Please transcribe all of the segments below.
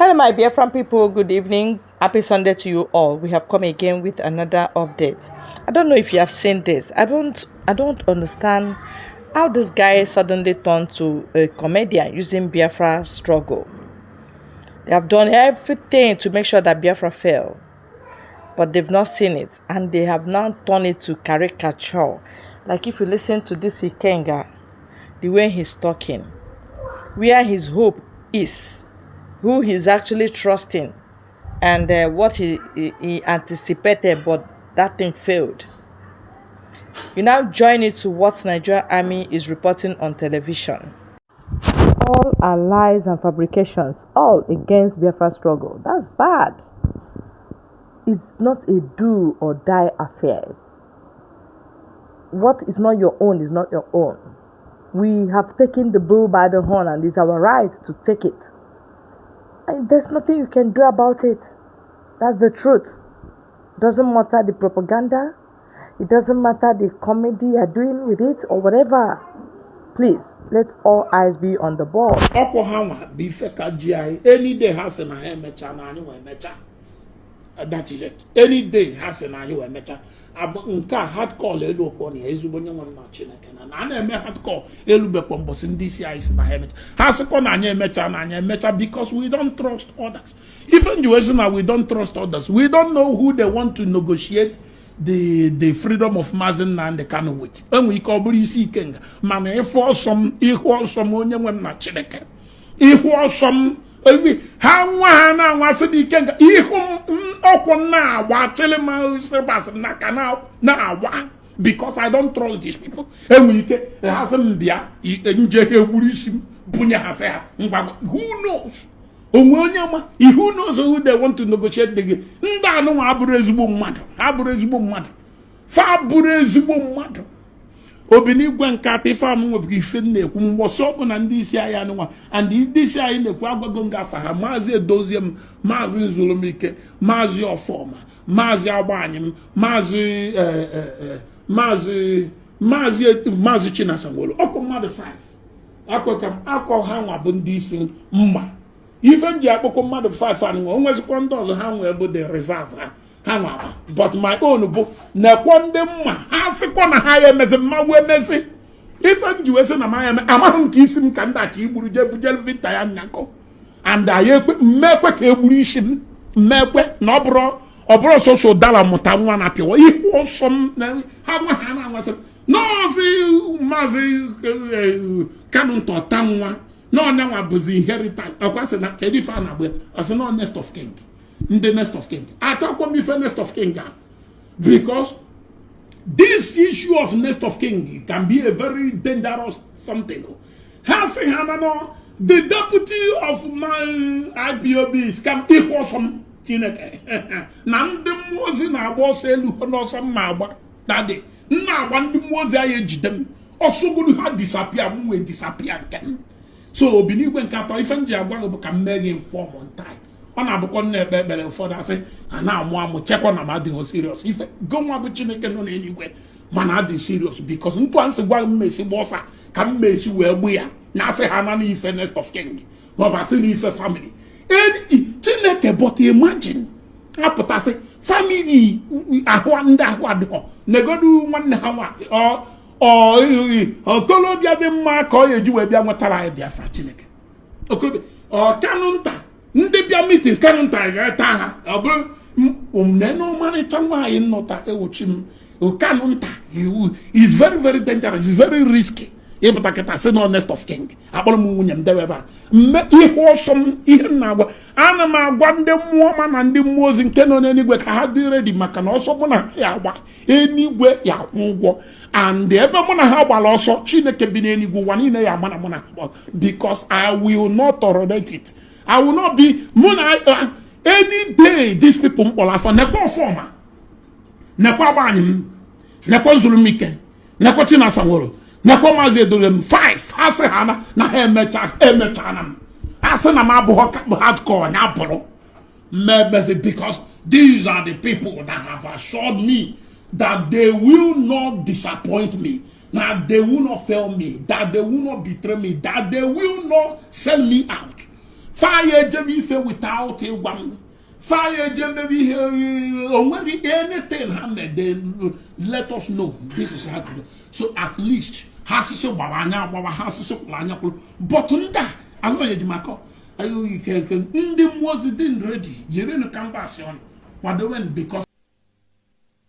Hello, my Biafran people. Good evening. Happy Sunday to you all. We have come again with another update. I don't know if you have seen this. I don't understand how this guy suddenly turned to a comedian using Biafra struggle. They have done everything to make sure that Biafra fell, but they've not seen it, and they have now turned it to caricature. Like if you listen to this Ikenga, the way he's talking, where his hope is, who he's actually trusting, and what he anticipated, but that thing failed. You now join it to what Nigerian Army is reporting on television. All are lies and fabrications, all against Biafra struggle. That's bad. It's not a do or die affair. What is not your own is not your own. We have taken the bull by the horn, and it's our right to take it. And there's nothing you can do about it. That's the truth. Doesn't matter the propaganda. It doesn't matter the comedy you're doing with it or whatever. Please, let all eyes be on the ball. Any day has an I mecha na anyi we mecha. That is it. Any day has an anyi we mecha. Nka hard call elu ko ni ezugbo nye nwa na Chineke na na eme hard call elu be kwombosi ndi si ais na hemet has ko na anya emecha because we don't trust others. Even you now we don't trust others. We don't know who they want to negotiate the freedom of Mazen and the Kano with. And we call isi Ikenga man for some equal some onye nwa na Chineke equal some ha na wase di Ikenga okwo na wa chele ma sebas na kana na wa because I don't trust these people. Enwike hasem dia nje egwurisim bunya hase ha who knows who knows who they want to negotiate the game. Nda no aburu ezigbo mmadu fa aburu ezigbo mmadu obini gwa nkata fam of ife na-ekwu mgbọsọ bụ na ndị isi aya nwa and ndị isi anyị na-ekwu agwago ngafa ha Maazị Edoziem, Maazị Nzulumike, Maazị Ọfọma, Maazị Agbanyim, Maazị Chinasangolo ọkụ mmadụ 5 akọ ha nwa bụ ndị isi mma ife nji akpọkọ mmadụ 5 anụ onwezikwa ndị ọzọ ha nwee bụ the reserve ha nwa but my own bụ na-ekwo ndị mma ha sịkwa na ha ya emezi mma wee mezi ife nji wee sị na ma ya eme amaghị nke isi m ka ndachi igburu jebujel vita ya nyakọ and anyị mmekwe ka egburu isi m mmekwe na ọ bụrụ sọsọ dala mụta nwa na pịwa ihu ọsọ m ha nwa ha na-anwasị nọọsị Maazị Kanu ntọta nwa no nwa bụzi inheritance akwasị na kedu ife a na-agba asị no next of king the next of king atakwa mi fe next of king because this issue of next of king can be a very dangerous something. Has no the deputy of my IPOB can equal some Chineke na ndị mmụozi na-agba ọsọ elu n'ọsọ mma agba daddy nna agba ndị mmụozi anyị ejide m ọsọgoro ha disappear m wee disappear kem. So obinigwe nke atọ ife nji agwa bụ ka mmeghe inform on time ọ na-abụkọ nna ekpe ekpere ụfọdụ asị a na-amụ chekwa na m adịghị serious ife gonwa bụ Chineke nọ n'eluigwe mana adị serious because ntụ ansị gwa mmesi gbọsa ka mmesi wee gbu ya na asị ha na n'ife next of king ọbasị n'ife family Chineke but imagine apụtasị family ahụ ndị ahụ adịghọ negodu nwanne ha nwa okolobịa dị mma ka ọ ga-eji wee bịa nwetara anyị Biafra Chineke okolobịa Kanu nta ndị bịa meeting Kanu nta ga-eta ha ọ bụrụ nene ọmarịcha nwaanyị nnọta ewuchi m Kanu nta is very very dangerous, is very risky ịpụta kịta sị na next of king akpọrọ m nwunye m dewe ebe a ihe ọsọ m ihe m na-agwa ana m agwa ndị mmụọ ma na ndị mmụọ ozi nke nọ n'eluigwe ka ha dị ready maka na ọsọ mụ na ya agba eluigwe ya akwụ ụgwọ and ebe mụ na ha gbara ọsọ Chineke bi n'eluigwe ụwa niile ya ama na mụ na because I will not tolerate it. I will not be mụ na any day these people mkpọrọ afọ nekwa ọfọma nekwa Agbanyim nekwa Nzulumike nekwa Chinasangolo nekwa Maazị Edoziem 5 asị ha na ha emecha na m asị na m abụghị hardcore na abụrụ mmebezi because these are the people that have assured me that they will not disappoint me, that they will not fail me, that they will not betray me, that they will not sell me out Fire Jemmy without a one. Fire Jemmy anything handed, then let us know this is how to do. So at least has so babanya, baba has so planya, but under I know Yajimako. You can in them was it ready. You didn't canvas on what they went because.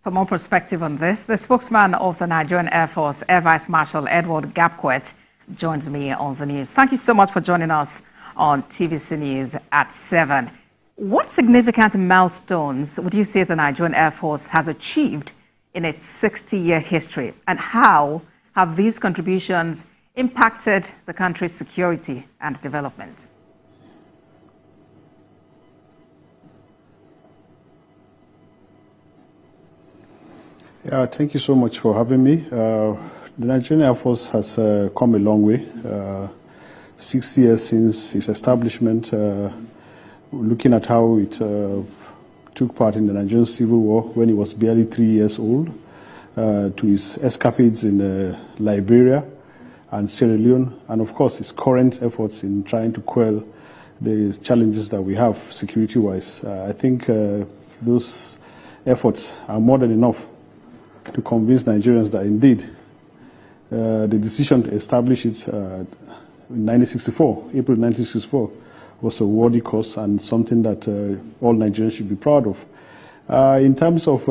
For more perspective on this, the spokesman of the Nigerian Air Force, Air Vice Marshal Edward Gapquet, joins me on the news. Thank you so much for joining us on TVC News at 7. What significant milestones would you say the Nigerian Air Force has achieved in its 60-year history, and how have these contributions impacted the country's security and development? Yeah, thank you so much for having me. The Nigerian Air Force has come a long way. 60 years since its establishment, looking at how it took part in the Nigerian Civil War when it was barely 3 years old, to its escapades in Liberia and Sierra Leone, and of course its current efforts in trying to quell the challenges that we have security-wise. I think those efforts are more than enough to convince Nigerians that indeed the decision to establish it in 1964, April 1964, was a worthy cause and something that all Nigerians should be proud of. In terms of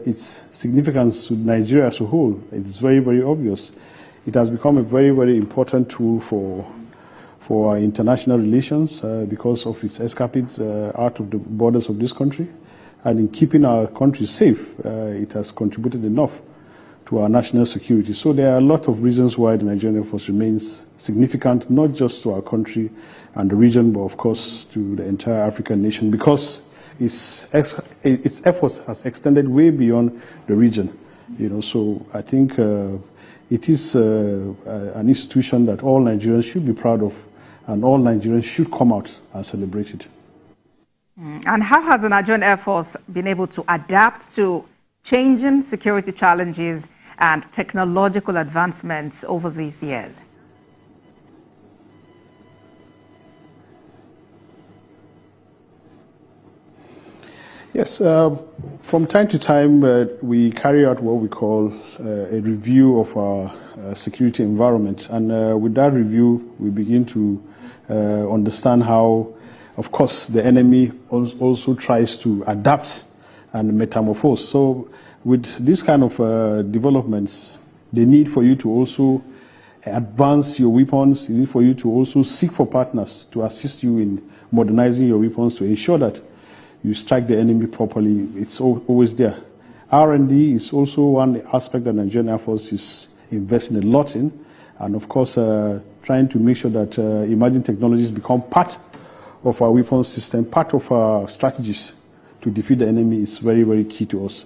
its significance to Nigeria as a whole, it's very, very obvious. It has become a very, very important tool for our international relations because of its escapades out of the borders of this country. And in keeping our country safe, it has contributed enough to our national security. So there are a lot of reasons why the Nigerian Air Force remains significant, not just to our country and the region, but of course to the entire African nation, because its efforts has extended way beyond the region. So I think it is an institution that all Nigerians should be proud of, and all Nigerians should come out and celebrate it. And how has the Nigerian Air Force been able to adapt to changing security challenges and technological advancements over these years? Yes, from time to time we carry out what we call a review of our security environment, and with that review we begin to understand how, of course, the enemy also tries to adapt and metamorphose. So with this kind of developments, the need for you to also advance your weapons, the need for you to also seek for partners to assist you in modernizing your weapons to ensure that you strike the enemy properly, it's always there. R&D is also one aspect that Nigerian Air Force is investing a lot in, and of course trying to make sure that emerging technologies become part of our weapons system, part of our strategies to defeat the enemy is very, very key to us.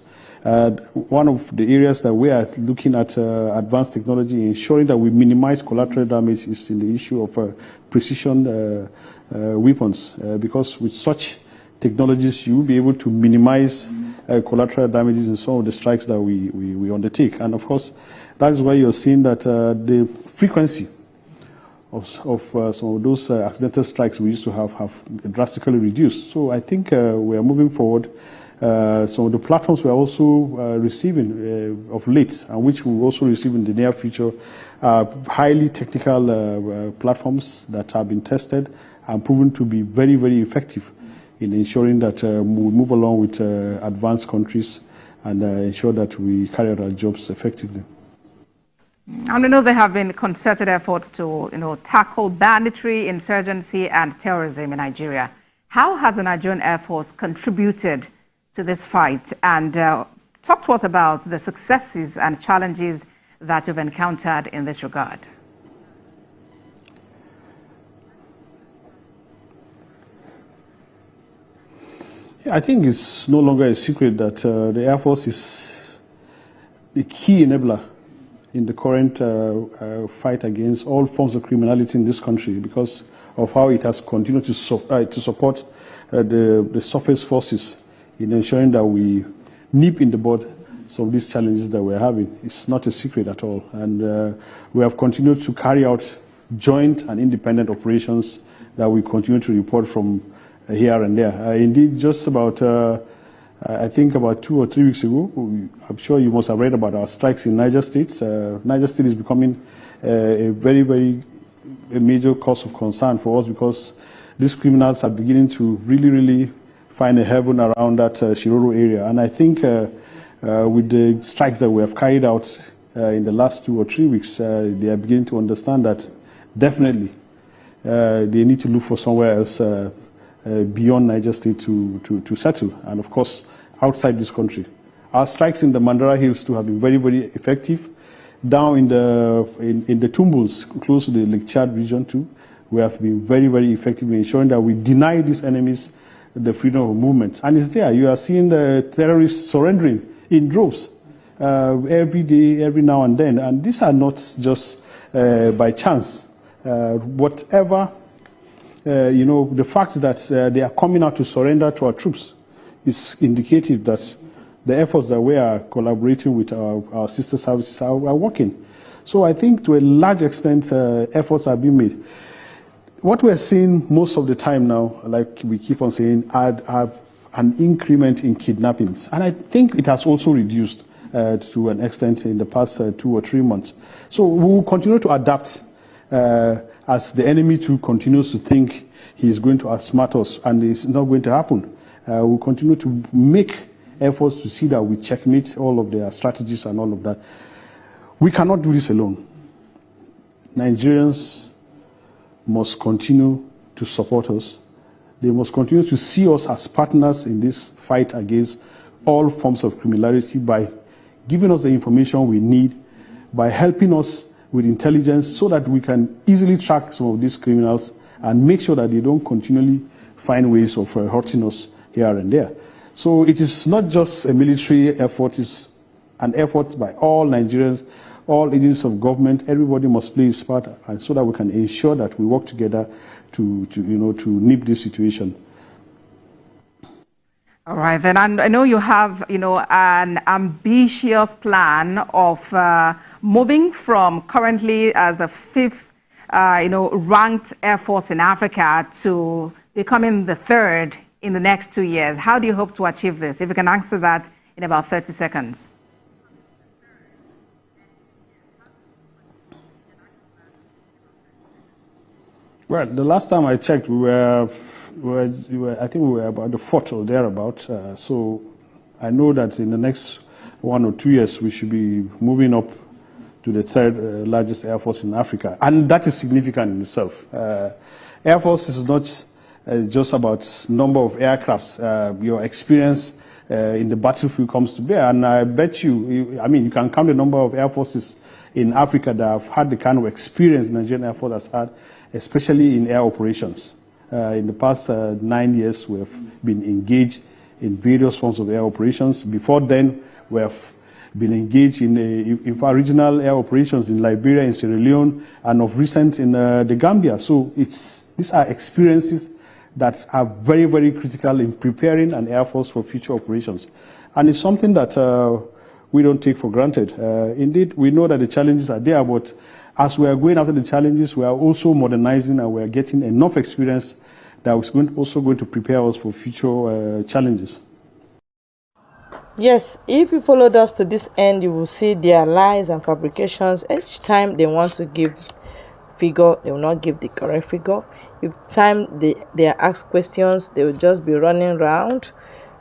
One of the areas that we are looking at advanced technology, ensuring that we minimize collateral damage, is in the issue of precision weapons, because with such technologies you will be able to minimize collateral damages in some of the strikes that we undertake. And of course, that is why you're seeing that the frequency of some of those accidental strikes we used to have drastically reduced. So I think we are moving forward. Some of the platforms we are also receiving of late, and which we will also receive in the near future, are highly technical platforms that have been tested and proven to be very, very effective in ensuring that we move along with advanced countries and ensure that we carry out our jobs effectively. And I know there have been concerted efforts to, tackle banditry, insurgency, and terrorism in Nigeria. How has the Nigerian Air Force contributed to this fight? And talk to us about the successes and challenges that you've encountered in this regard. Yeah, I think it's no longer a secret that the Air Force is the key enabler in the current fight against all forms of criminality in this country, because of how it has continued to support the surface forces in ensuring that we nip in the bud some of these challenges that we're having. It's not a secret at all. And we have continued to carry out joint and independent operations that we continue to report from here and there. Indeed, just about, I think about 2 or 3 weeks ago, I'm sure you must have read about our strikes in Niger State. Niger State is becoming a very, very a major cause of concern for us because these criminals are beginning to really, really find a heaven around that Shiroro area. And I think with the strikes that we have carried out in the last 2 or 3 weeks, they are beginning to understand that definitely they need to look for somewhere else beyond Niger State to settle, and of course outside this country. Our strikes in the Mandara Hills too have been very, very effective. Down in the Tumbus, close to the Lake Chad region too, we have been very, very effective in ensuring that we deny these enemies the freedom of movement. And it's there. You are seeing the terrorists surrendering in droves every day, every now and then. And these are not just by chance. Whatever, the fact that they are coming out to surrender to our troops is indicative that the efforts that we are collaborating with our sister services are working. So I think to a large extent, efforts are being made. What we're seeing most of the time now, like we keep on saying, are an increment in kidnappings. And I think it has also reduced to an extent in the past 2 or 3 months. So we will continue to adapt as the enemy too continues to think he is going to outsmart us, and it's not going to happen. We'll continue to make efforts to see that we checkmate all of their strategies and all of that. We cannot do this alone. Nigerians must continue to support us. They must continue to see us as partners in this fight against all forms of criminality by giving us the information we need, by helping us with intelligence so that we can easily track some of these criminals and make sure that they don't continually find ways of hurting us here and there. So it is not just a military effort, it's an effort by all Nigerians, all agencies of government. Everybody must play his part, and so that we can ensure that we work together to nip this situation. All right, then I know you have, an ambitious plan of moving from currently as the 5th, ranked Air Force in Africa to becoming the 3rd in the next 2 years. How do you hope to achieve this? If you can answer that in about 30 seconds. Well, the last time I checked, I think we were about the 4th or thereabout. So I know that in the next 1 or 2 years, we should be moving up to the 3rd largest Air Force in Africa. And that is significant in itself. Air Force is not just about number of aircrafts. Your experience in the battlefield comes to bear. And I bet you can count the number of Air Forces in Africa that have had the kind of experience the Nigerian Air Force has had, especially in air operations. In the past 9 years, we have been engaged in various forms of air operations. Before then, we have been engaged in regional air operations in Liberia, in Sierra Leone, and of recent in the Gambia. So these are experiences that are very, very critical in preparing an Air Force for future operations. And it's something that we don't take for granted. Indeed, we know that the challenges are there, but as we are going after the challenges, we are also modernizing, and we are getting enough experience that is also going to prepare us for future challenges. Yes, if you followed us to this end, you will see their lies and fabrications. Each time they want to give figure, they will not give the correct figure. If time they are asked questions, they will just be running around.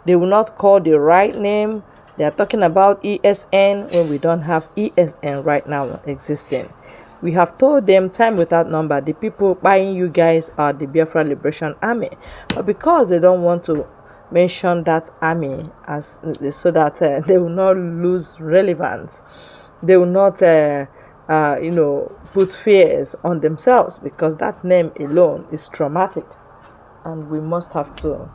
They will not call the right name. They are talking about ESN when we don't have ESN right now existing. We have told them time without number, the people buying you guys are the Biafra Liberation Army. But because they don't want to mention that army as so that they will not lose relevance, they will not put fears on themselves, because that name alone is traumatic, and we must have to